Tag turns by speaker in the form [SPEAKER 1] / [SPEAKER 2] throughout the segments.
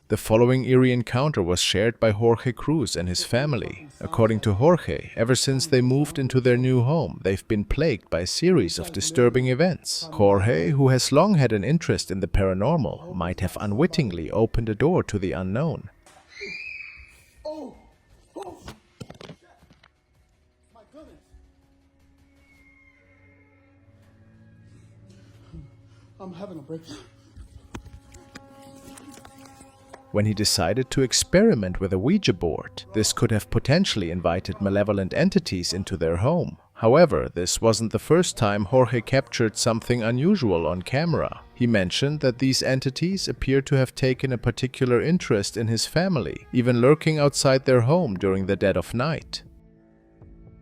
[SPEAKER 1] The following eerie encounter was shared by Jorge Cruz and his family. According to Jorge, ever since they moved into their new home, they've been plagued by a series of disturbing events. Jorge, who has long had an interest in the paranormal, might have unwittingly opened a door to the unknown.
[SPEAKER 2] Oh! Oh! My goodness! I'm having a breakthrough.
[SPEAKER 1] When he decided to experiment with a Ouija board, this could have potentially invited malevolent entities into their home. However, this wasn't the first time Jorge captured something unusual on camera. He mentioned that these entities appear to have taken a particular interest in his family, even lurking outside their home during the dead of night.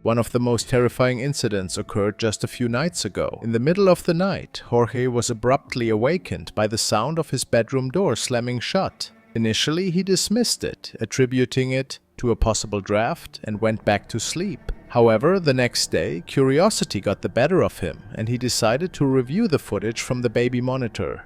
[SPEAKER 1] One of the most terrifying incidents occurred just a few nights ago. In the middle of the night, Jorge was abruptly awakened by the sound of his bedroom door slamming shut. Initially, he dismissed it, attributing it to a possible draft, and went back to sleep. However, the next day, curiosity got the better of him, and he decided to review the footage from the baby monitor.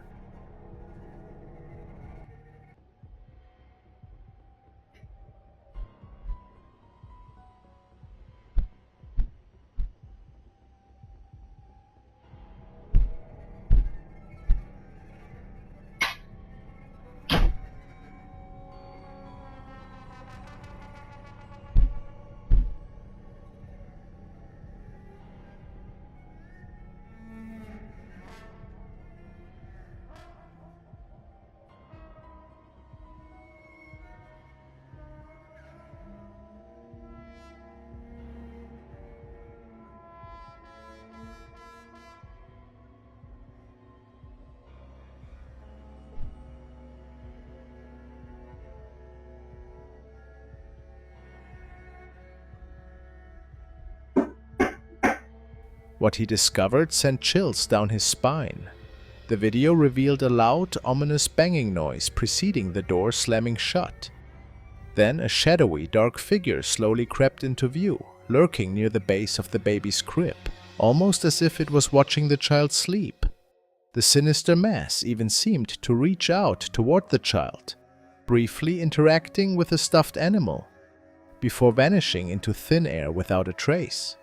[SPEAKER 1] What he discovered sent chills down his spine. The video revealed a loud, ominous banging noise preceding the door slamming shut. Then a shadowy, dark figure slowly crept into view, lurking near the base of the baby's crib, almost as if it was watching the child sleep. The sinister mass even seemed to reach out toward the child, briefly interacting with a stuffed animal, before vanishing into thin air without a trace.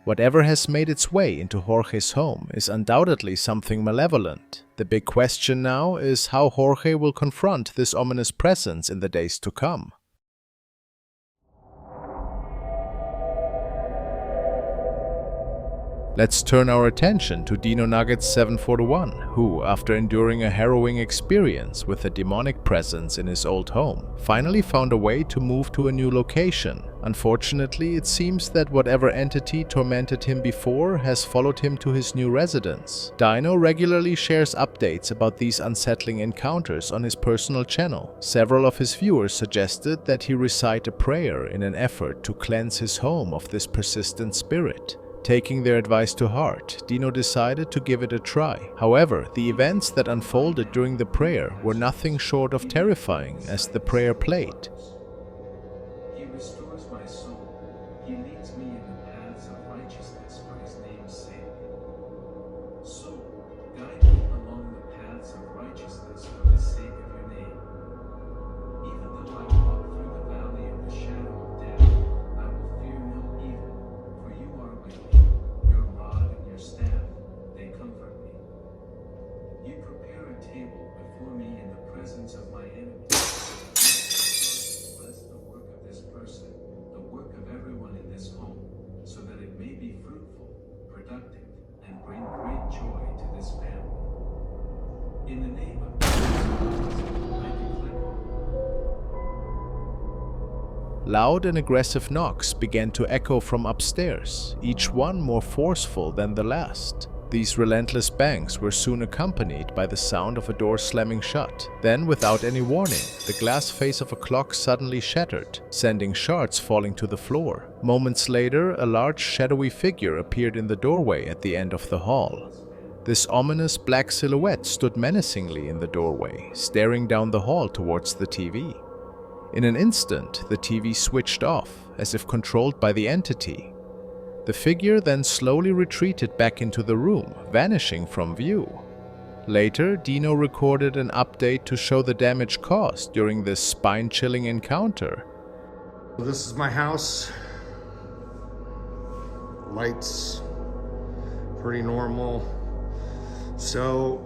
[SPEAKER 1] Whatever has made its way into Jorge's home is undoubtedly something malevolent. The big question now is how Jorge will confront this ominous presence in the days to come. Let's turn our attention to Dino Nuggets 741, who, after enduring a harrowing experience with a demonic presence in his old home, finally found a way to move to a new location. Unfortunately, it seems that whatever entity tormented him before has followed him to his new residence. Dino regularly shares updates about these unsettling encounters on his personal channel. Several of his viewers suggested that he recite a prayer in an effort to cleanse his home of this persistent spirit. Taking their advice to heart, Dino decided to give it a try. However, the events that unfolded during the prayer were nothing short of terrifying as the prayer played.
[SPEAKER 3] He restores my soul. He leads me in the paths of righteousness for his name's sake. So, guide me along the paths of righteousness for the sake of your name. Even though I walk through the valley of the shadow of death, I will fear no evil, for you are with me. Your rod and your staff, they comfort me. You prepare a table before me in the presence of my enemies. Bless the work of this person, the work of everyone in this home, so that it may be fruitful, productive, and bring great joy to this family. In the name of Jesus, I declare.
[SPEAKER 1] Loud and aggressive knocks began to echo from upstairs, each one more forceful than the last. These relentless bangs were soon accompanied by the sound of a door slamming shut. Then, without any warning, the glass face of a clock suddenly shattered, sending shards falling to the floor. Moments later, a large shadowy figure appeared in the doorway at the end of the hall. This ominous black silhouette stood menacingly in the doorway, staring down the hall towards the TV. In an instant, the TV switched off, as if controlled by the entity. The figure then slowly retreated back into the room, vanishing from view. Later, Dino recorded an update to show the damage caused during this spine-chilling encounter.
[SPEAKER 4] This is my house. Lights, pretty normal. So,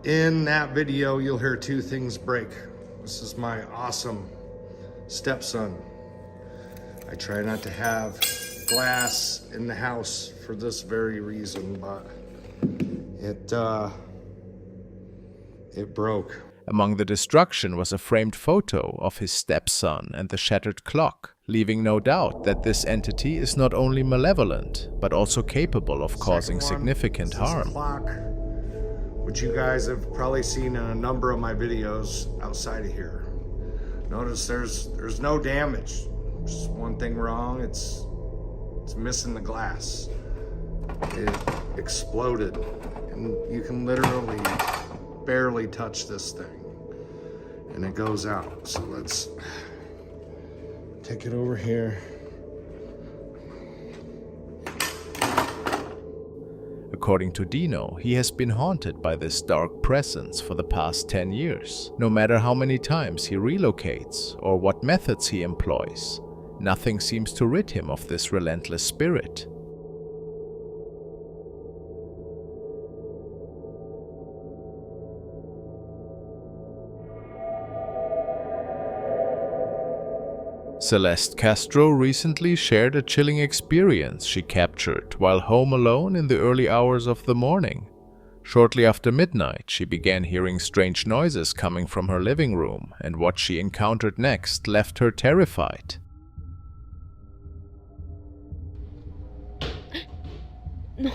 [SPEAKER 4] in that video, you'll hear two things break. This is my awesome stepson. I try not to have glass in the house for this very reason, but it broke.
[SPEAKER 1] Among the destruction was a framed photo of his stepson and the shattered clock, leaving no doubt that this entity is not only malevolent, but also capable of causing significant harm.
[SPEAKER 4] Clock, which you guys have probably seen in a number of my videos outside of here. Notice there's no damage. Just one thing wrong, it's missing the glass. It exploded, and you can literally barely touch this thing, and it goes out. So let's take it over here.
[SPEAKER 1] According to Dino, he has been haunted by this dark presence for the past 10 years. No matter how many times he relocates or what methods he employs, nothing seems to rid him of this relentless spirit. Celeste Castro recently shared a chilling experience she captured while home alone in the early hours of the morning. Shortly after midnight, she began hearing strange noises coming from her living room, and what she encountered next left her terrified.
[SPEAKER 5] No.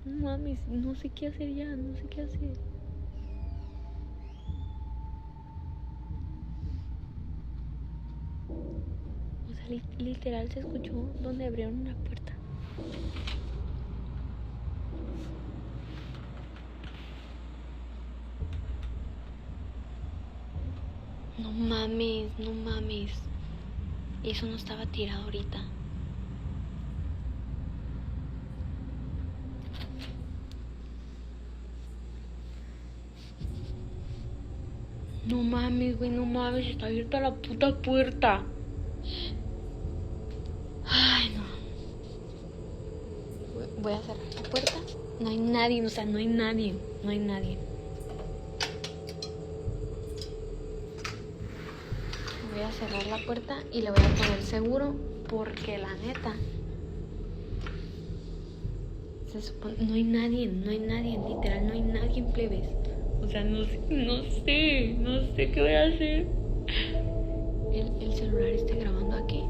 [SPEAKER 5] No mames, no sé qué hacer ya, no sé qué hacer. O sea, literal se escuchó donde abrieron una puerta. No mames, no mames. Eso no estaba tirado ahorita. No mames, güey, no mames, está abierta la puta puerta. Ay, no. Voy a cerrar la puerta. No hay nadie, o sea, no hay nadie. No hay nadie. Voy a cerrar la puerta y le voy a poner seguro porque la neta se supone, no hay nadie, literal no hay nadie, plebes. O sea, no sé qué voy a hacer. El celular está grabando aquí.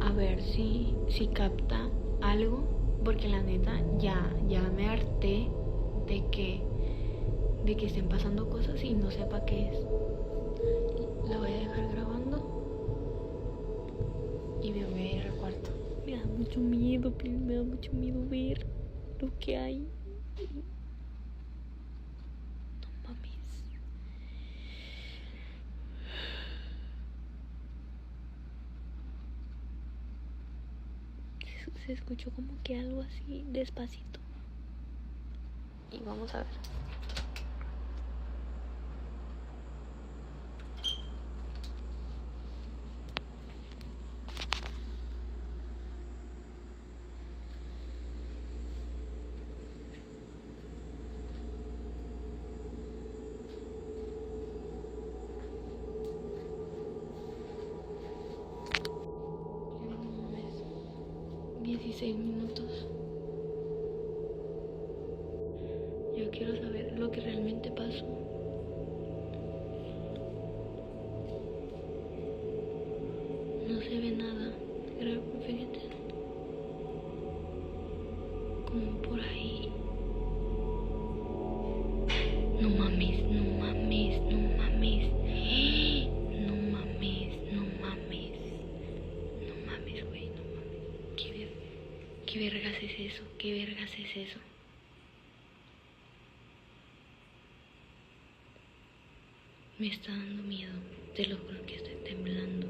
[SPEAKER 5] A ver si capta algo, porque la neta ya me harté de que estén pasando cosas y no sepa qué es. La voy a dejar grabando y me voy a ir al cuarto. Me da mucho miedo, me da mucho miedo ver lo que hay. No mames. Se escuchó como que algo así despacito. Y vamos a ver. No mames. 16 minutos. Yo quiero saber lo que realmente pasó. No se ve nada. Pero fíjate. Como por ahí. No mames, no mames, no mames. No mames, no mames. No mames, güey, no mames. ¿Qué vergas es eso? ¿Qué vergas es eso? Me está dando miedo. Te lo juro que estoy temblando.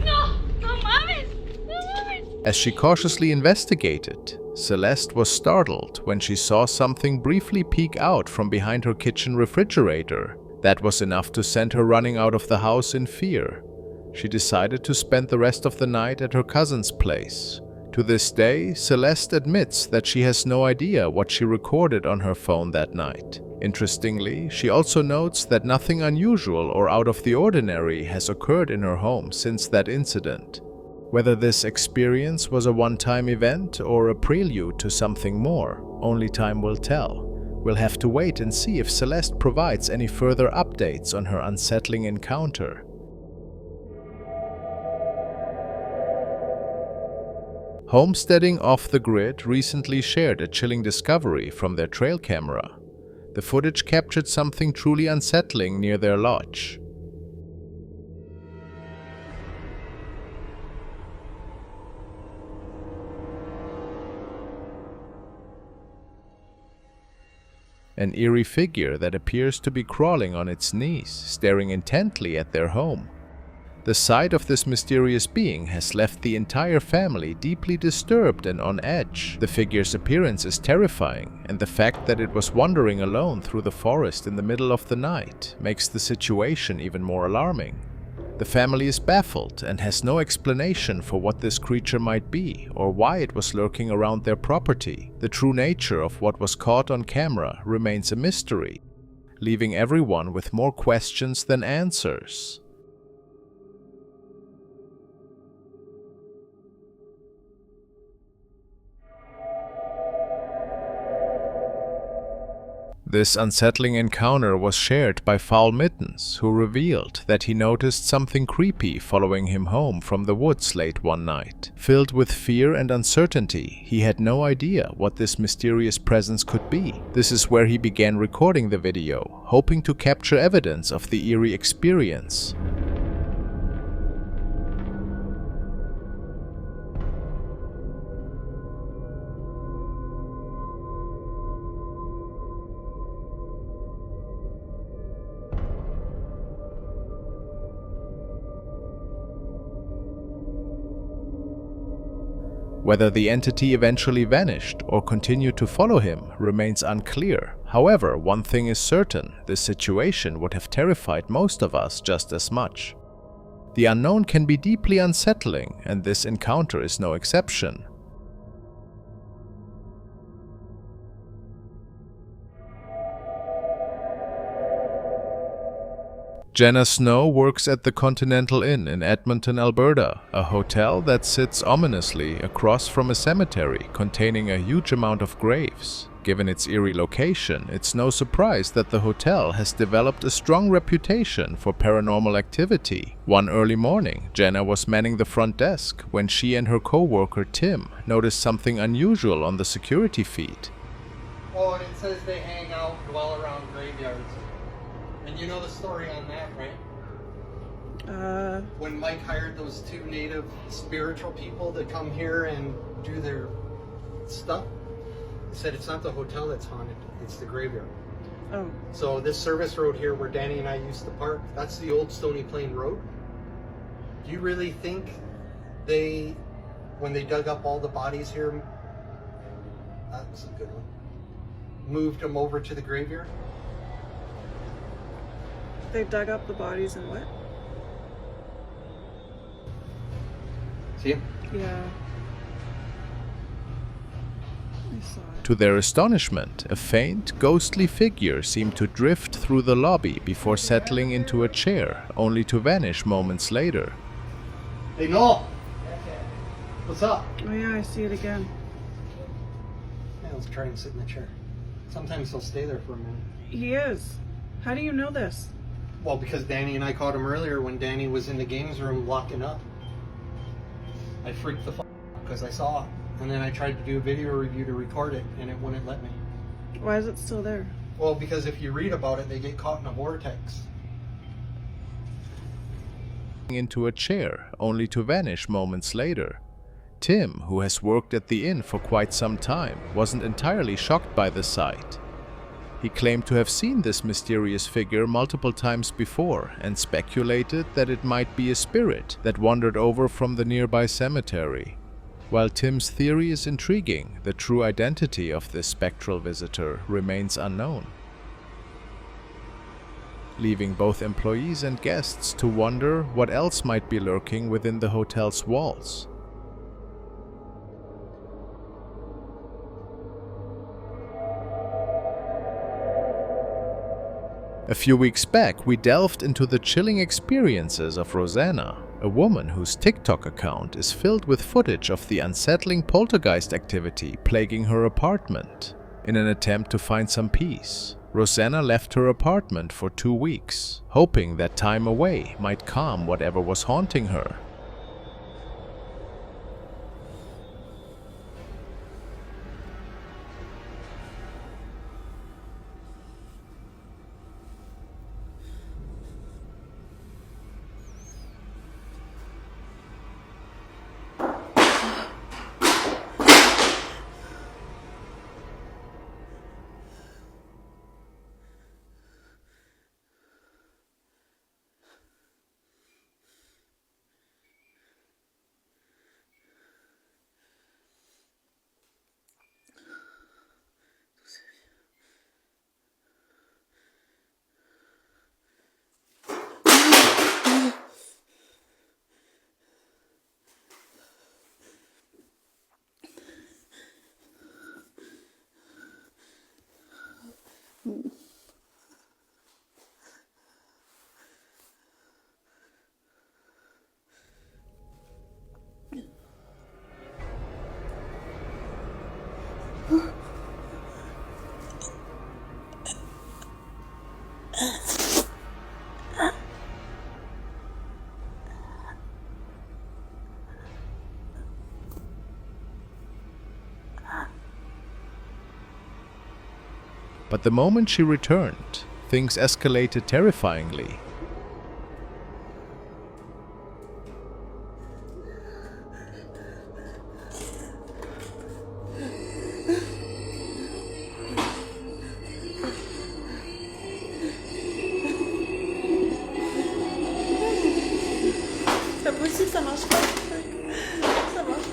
[SPEAKER 5] ¡No! ¡No mames!
[SPEAKER 1] As she cautiously investigated, Celeste was startled when she saw something briefly peek out from behind her kitchen refrigerator. That was enough to send her running out of the house in fear. She decided to spend the rest of the night at her cousin's place. To this day, Celeste admits that she has no idea what she recorded on her phone that night. Interestingly, she also notes that nothing unusual or out of the ordinary has occurred in her home since that incident. Whether this experience was a one-time event or a prelude to something more, only time will tell. We'll have to wait and see if Celeste provides any further updates on her unsettling encounter. Homesteading Off the Grid recently shared a chilling discovery from their trail camera. The footage captured something truly unsettling near their lodge. An eerie figure that appears to be crawling on its knees, staring intently at their home. The sight of this mysterious being has left the entire family deeply disturbed and on edge. The figure's appearance is terrifying, and the fact that it was wandering alone through the forest in the middle of the night makes the situation even more alarming. The family is baffled and has no explanation for what this creature might be or why it was lurking around their property. The true nature of what was caught on camera remains a mystery, leaving everyone with more questions than answers. This unsettling encounter was shared by Foul Mittens, who revealed that he noticed something creepy following him home from the woods late one night. Filled with fear and uncertainty, he had no idea what this mysterious presence could be. This is where he began recording the video, hoping to capture evidence of the eerie experience. Whether the entity eventually vanished or continued to follow him remains unclear. However, one thing is certain, this situation would have terrified most of us just as much. The unknown can be deeply unsettling, and this encounter is no exception. Jenna Snow works at the Continental Inn in Edmonton, Alberta, a hotel that sits ominously across from a cemetery containing a huge amount of graves. Given its eerie location, it's no surprise that the hotel has developed a strong reputation for paranormal activity. One early morning, Jenna was manning the front desk when she and her co-worker Tim noticed something unusual on the security feed.
[SPEAKER 2] Oh, and it says they hang out, dwell around graveyards. And you know the story on that, right? When Mike hired those two native spiritual people to come here and do their stuff, he said it's not the hotel that's haunted, it's the graveyard. Oh. So this service road here where Danny and I used to park, that's the old Stony Plain Road. Do you really think they, when they dug up all the bodies here, that's a good one, moved them over to the graveyard?
[SPEAKER 6] They dug up the bodies and what?
[SPEAKER 2] See him?
[SPEAKER 6] Yeah. I saw it.
[SPEAKER 1] To their astonishment, a faint, ghostly figure seemed to drift through the lobby before settling into a chair, only to vanish moments later.
[SPEAKER 2] Hey, Noel! What's up?
[SPEAKER 6] Oh yeah, I see it again.
[SPEAKER 2] Yeah, let's try and sit in the chair. Sometimes he'll stay there for a minute.
[SPEAKER 6] He is. How do you know this?
[SPEAKER 2] Well, because Danny and I caught him earlier when Danny was in the games room locking up. I freaked the fuck out because I saw it. And then I tried to do a video review to record it, and it wouldn't let me.
[SPEAKER 6] Why is it still there?
[SPEAKER 2] Well, because if you read about it, they get caught in a vortex.
[SPEAKER 1] Into a chair, only to vanish moments later. Tim, who has worked at the inn for quite some time, wasn't entirely shocked by the sight. He claimed to have seen this mysterious figure multiple times before and speculated that it might be a spirit that wandered over from the nearby cemetery. While Tim's theory is intriguing, the true identity of this spectral visitor remains unknown, leaving both employees and guests to wonder what else might be lurking within the hotel's walls. A few weeks back, we delved into the chilling experiences of Rosanna, a woman whose TikTok account is filled with footage of the unsettling poltergeist activity plaguing her apartment. In an attempt to find some peace, Rosanna left her apartment for 2 weeks, hoping that time away might calm whatever was haunting her. But the moment she returned, things escalated terrifyingly.
[SPEAKER 6] C'est pas possible, ça marche pas. Ça marche.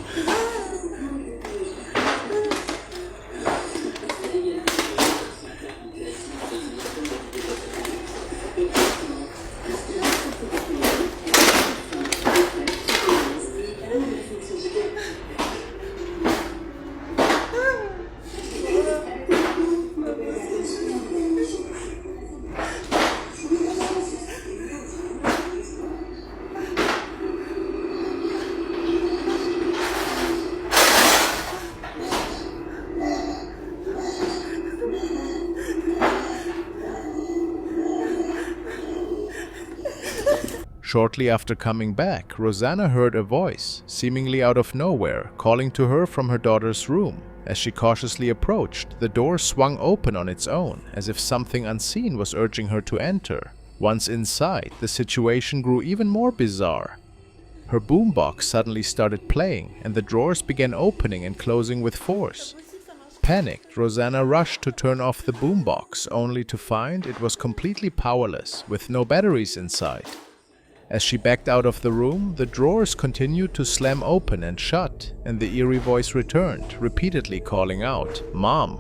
[SPEAKER 1] Shortly after coming back, Rosanna heard a voice, seemingly out of nowhere, calling to her from her daughter's room. As she cautiously approached, the door swung open on its own, as if something unseen was urging her to enter. Once inside, the situation grew even more bizarre. Her boombox suddenly started playing, and the drawers began opening and closing with force. Panicked, Rosanna rushed to turn off the boombox, only to find it was completely powerless, with no batteries inside. As she backed out of the room, the drawers continued to slam open and shut, and the eerie voice returned, repeatedly calling out, "Mom."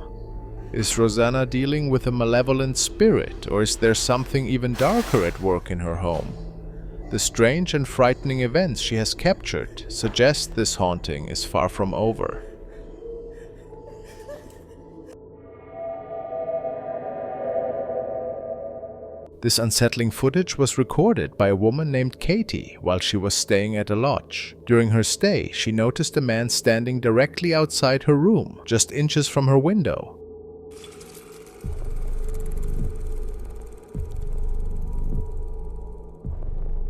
[SPEAKER 1] Is Rosanna dealing with a malevolent spirit, or is there something even darker at work in her home? The strange and frightening events she has captured suggest this haunting is far from over. This unsettling footage was recorded by a woman named Katie while she was staying at a lodge. During her stay, she noticed a man standing directly outside her room, just inches from her window.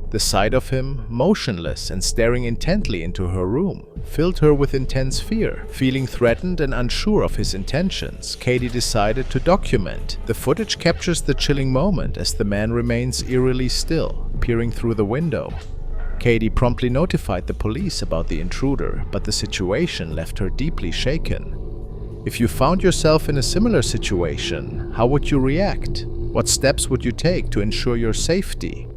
[SPEAKER 1] The sight of him, motionless and staring intently into her room, filled her with intense fear. Feeling threatened and unsure of his intentions, Katie decided to document. The footage captures the chilling moment as the man remains eerily still, peering through the window. Katie promptly notified the police about the intruder, but the situation left her deeply shaken. If you found yourself in a similar situation, how would you react? What steps would you take to ensure your safety?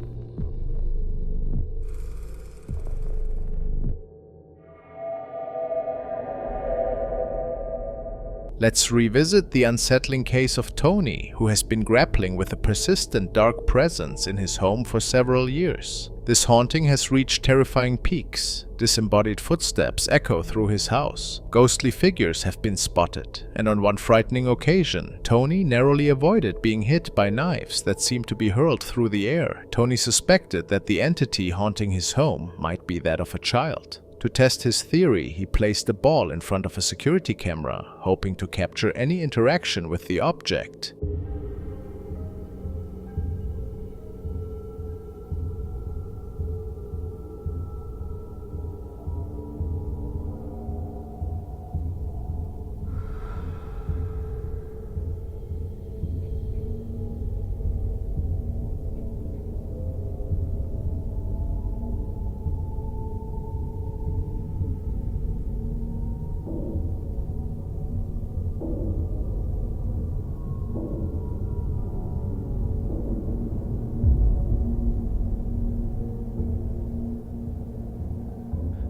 [SPEAKER 1] Let's revisit the unsettling case of Tony, who has been grappling with a persistent dark presence in his home for several years. This haunting has reached terrifying peaks. Disembodied footsteps echo through his house. Ghostly figures have been spotted, and on one frightening occasion, Tony narrowly avoided being hit by knives that seemed to be hurled through the air. Tony suspected that the entity haunting his home might be that of a child. To test his theory, he placed a ball in front of a security camera, hoping to capture any interaction with the object.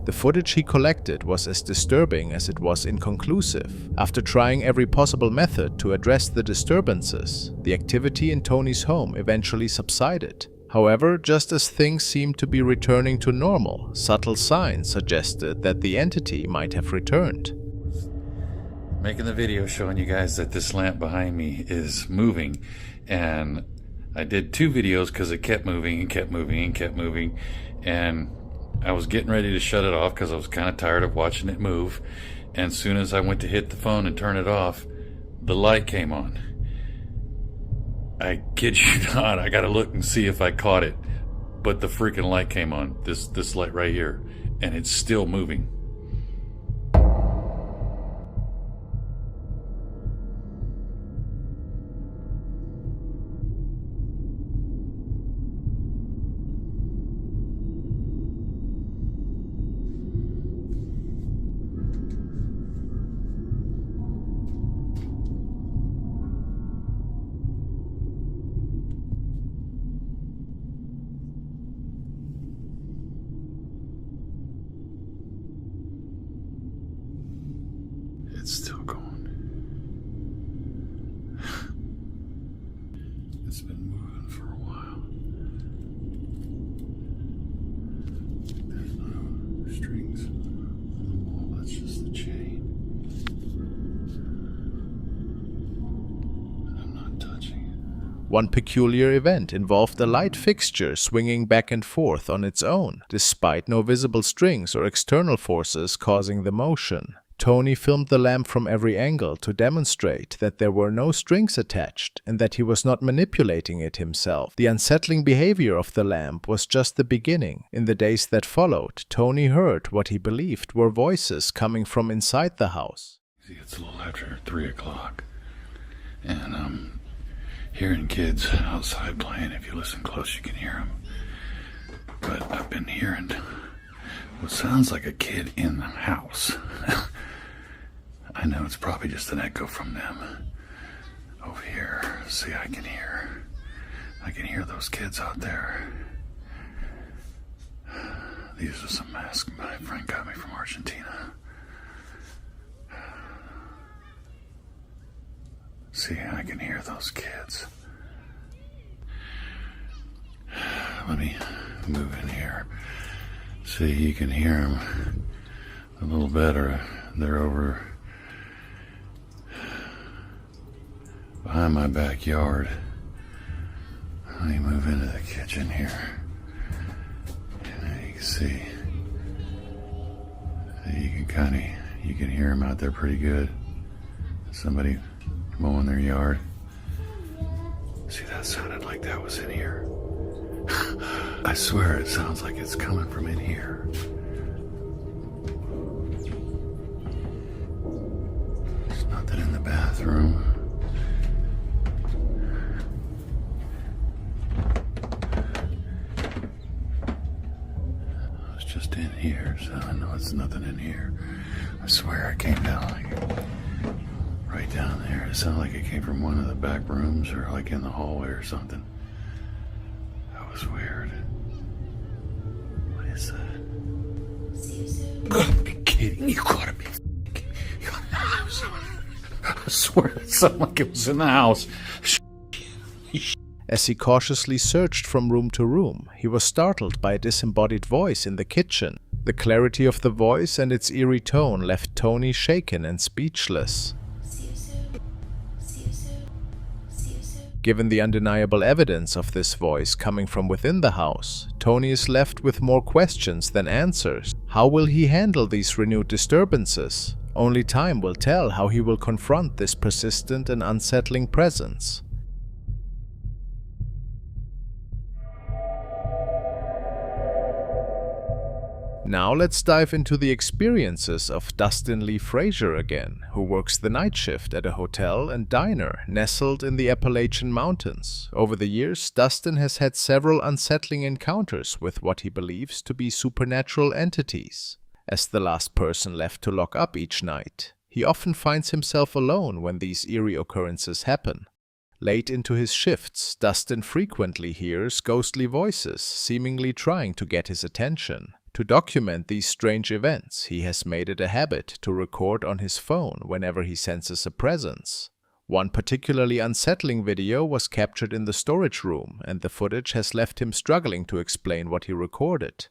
[SPEAKER 1] The footage he collected was as disturbing as it was inconclusive. After trying every possible method to address the disturbances, the activity in Tony's home eventually subsided. However, just as things seemed to be returning to normal, subtle signs suggested that the entity might have returned.
[SPEAKER 7] Making the video showing you guys that this lamp behind me is moving, and I did 2 videos because it kept moving and kept moving and kept moving, and I was getting ready to shut it off because I was kind of tired of watching it move. And as soon as I went to hit the phone and turn it off, the light came on. I kid you not, I gotta look and see if I caught it. But the freaking light came on, this light right here, and it's still moving. It's still going. It's been moving for a while. There's no strings on the wall, that's just the chain. I'm not touching it.
[SPEAKER 1] One peculiar event involved a light fixture swinging back and forth on its own, despite no visible strings or external forces causing the motion. Tony filmed the lamp from every angle to demonstrate that there were no strings attached and that he was not manipulating it himself. The unsettling behavior of the lamp was just the beginning. In the days that followed, Tony heard what he believed were voices coming from inside the house.
[SPEAKER 7] See, it's a little after 3 o'clock, and I'm hearing kids outside playing. If you listen close, you can hear them. But I've been hearing what sounds like a kid in the house. I know it's probably just an echo from them. Over here, see, I can hear those kids out there. These are some masks my friend got me from Argentina. See, I can hear those kids. Let me move in here. See, you can hear them a little better. They're over behind my backyard. Let me move into the kitchen here. And you can see, you can hear them out there pretty good. Somebody mowing their yard. See, that sounded like that was in here. I swear it sounds like it's coming from in here. There's nothing in the bathroom. I was just in here, so I know it's nothing in here. I swear I came down like right down there. It sounded like it came from one of the back rooms or like in the hallway or something. That was weird. What is that? You gotta be kidding. You gotta be kidding. I swear it sounded like it was in the house.
[SPEAKER 1] As he cautiously searched from room to room, he was startled by a disembodied voice in the kitchen. The clarity of the voice and its eerie tone left Tony shaken and speechless. Given the undeniable evidence of this voice coming from within the house, Tony is left with more questions than answers. How will he handle these renewed disturbances? Only time will tell how he will confront this persistent and unsettling presence. Now let's dive into the experiences of Dustin Lee Frazier again, who works the night shift at a hotel and diner nestled in the Appalachian Mountains. Over the years, Dustin has had several unsettling encounters with what he believes to be supernatural entities. As the last person left to lock up each night, he often finds himself alone when these eerie occurrences happen. Late into his shifts, Dustin frequently hears ghostly voices, seemingly trying to get his attention. To document these strange events, he has made it a habit to record on his phone whenever he senses a presence. One particularly unsettling video was captured in the storage room, and the footage has left him struggling to explain what he recorded.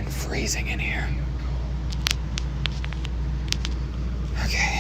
[SPEAKER 8] Freezing in here. Okay.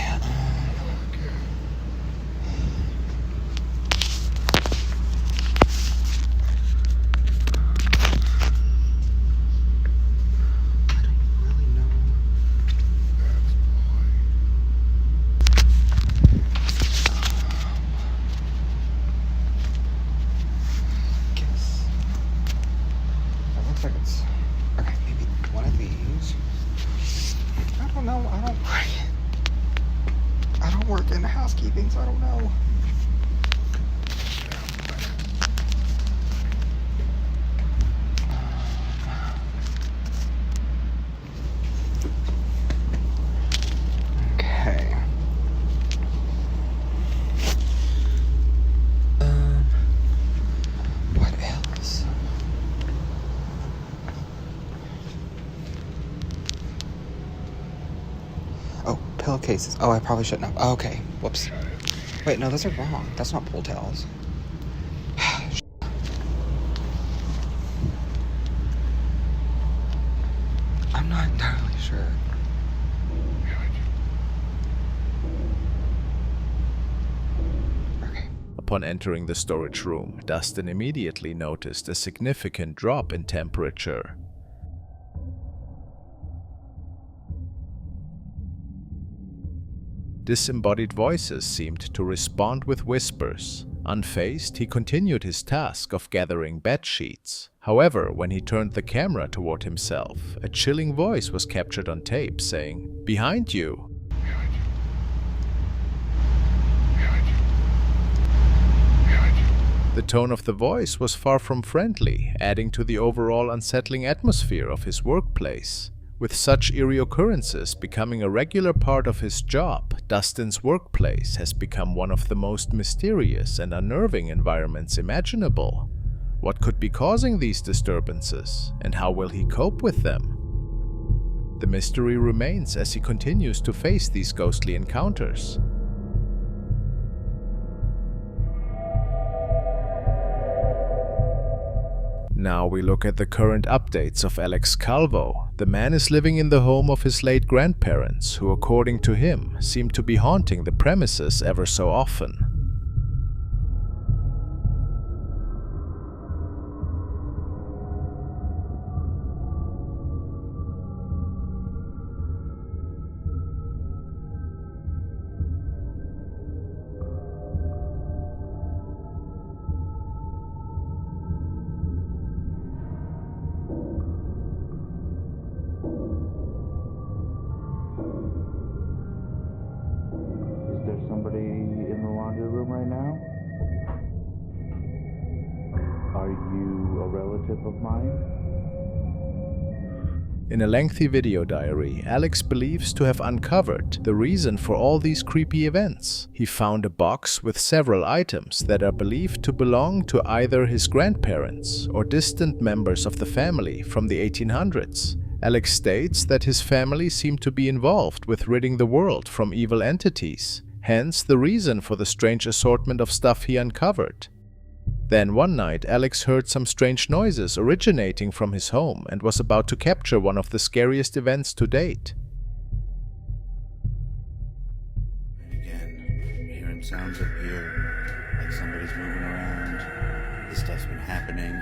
[SPEAKER 8] I don't work in housekeeping, so I don't know. Okay. What else? Oh, pillowcases. Oh, I probably shouldn't have. Oh, okay. Whoops. Wait, no, those are wrong. That's not pull towels. I'm not entirely sure. Okay.
[SPEAKER 1] Upon entering the storage room, Dustin immediately noticed a significant drop in temperature. Disembodied voices seemed to respond with whispers. Unfazed, he continued his task of gathering bed sheets. However, when he turned the camera toward himself, a chilling voice was captured on tape saying, "Behind you!" The tone of the voice was far from friendly, adding to the overall unsettling atmosphere of his workplace. With such eerie occurrences becoming a regular part of his job, Dustin's workplace has become one of the most mysterious and unnerving environments imaginable. What could be causing these disturbances, and how will he cope with them? The mystery remains as he continues to face these ghostly encounters. Now we look at the current updates of Alex Calvo. The man is living in the home of his late grandparents, who according to him, seem to be haunting the premises ever so often.
[SPEAKER 9] somebody in the laundry room right now? Are you a relative of mine?
[SPEAKER 1] In a lengthy video diary, Alex believes to have uncovered the reason for all these creepy events. He found a box with several items that are believed to belong to either his grandparents or distant members of the family from the 1800s. Alex states that his family seemed to be involved with ridding the world from evil entities, hence the reason for the strange assortment of stuff he uncovered. Then one night, Alex heard some strange noises originating from his home and was about to capture one of the scariest events to date.
[SPEAKER 9] Again, hearing sounds up here, like somebody's moving around. This stuff's been happening,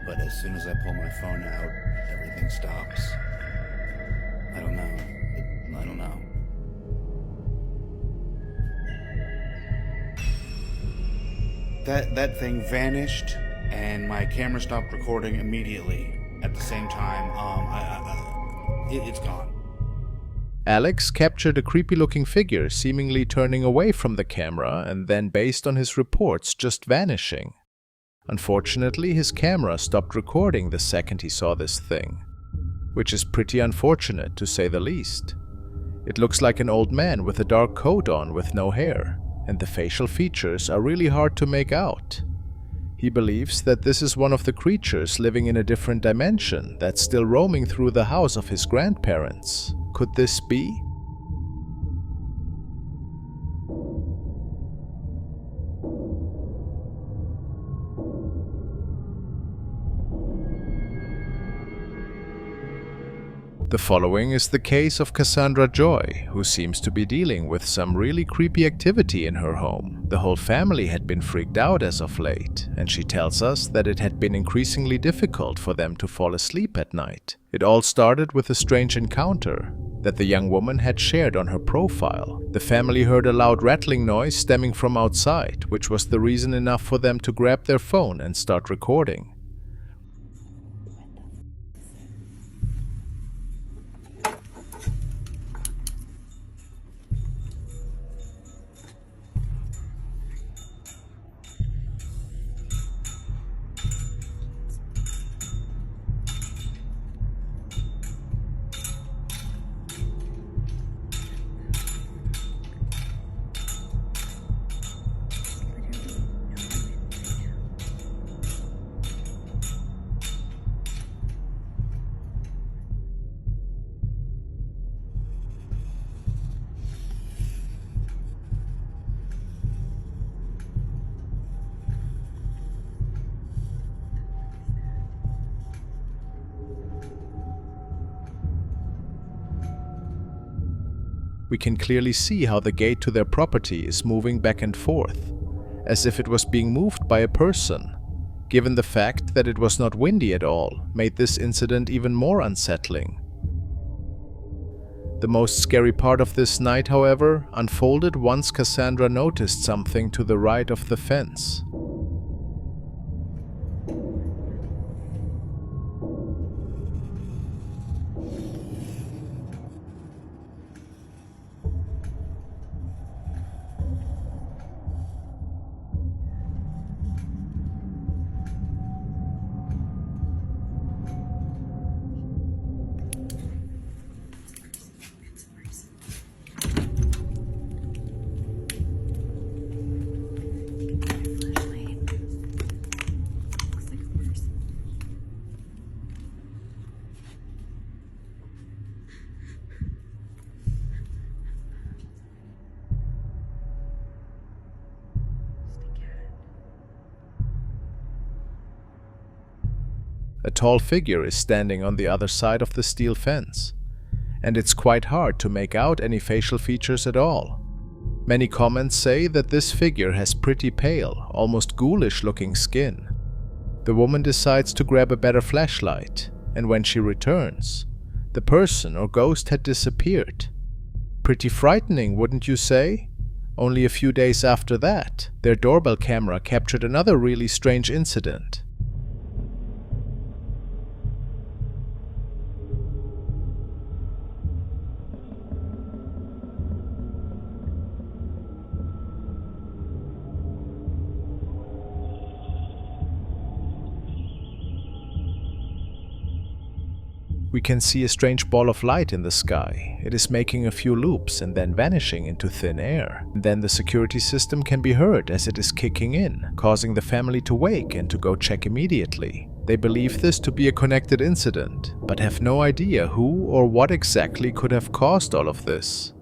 [SPEAKER 9] but as soon as I pull my phone out, everything stops. I don't know. I don't know. That thing vanished, and my camera stopped recording immediately. At the same time, it's gone.
[SPEAKER 1] Alex captured a creepy-looking figure seemingly turning away from the camera and then, based on his reports, just vanishing. Unfortunately, his camera stopped recording the second he saw this thing, which is pretty unfortunate to say the least. It looks like an old man with a dark coat on with no hair, and the facial features are really hard to make out. He believes that this is one of the creatures living in a different dimension that's still roaming through the house of his grandparents. Could this be? The following is the case of Cassandra Joy, who seems to be dealing with some really creepy activity in her home. The whole family had been freaked out as of late, and she tells us that it had been increasingly difficult for them to fall asleep at night. It all started with a strange encounter that the young woman had shared on her profile. The family heard a loud rattling noise stemming from outside, which was the reason enough for them to grab their phone and start recording. We can clearly see how the gate to their property is moving back and forth, as if it was being moved by a person. Given the fact that it was not windy at all, made this incident even more unsettling. The most scary part of this night, however, unfolded once Cassandra noticed something to the right of the fence. A tall figure is standing on the other side of the steel fence, and it's quite hard to make out any facial features at all. Many comments say that this figure has pretty pale, almost ghoulish-looking skin. The woman decides to grab a better flashlight, and when she returns, the person or ghost had disappeared. Pretty frightening, wouldn't you say? Only a few days after that, their doorbell camera captured another really strange incident. We can see a strange ball of light in the sky. It is making a few loops and then vanishing into thin air. Then the security system can be heard as it is kicking in, causing the family to wake and to go check immediately. They believe this to be a connected incident, but have no idea who or what exactly could have caused all of this.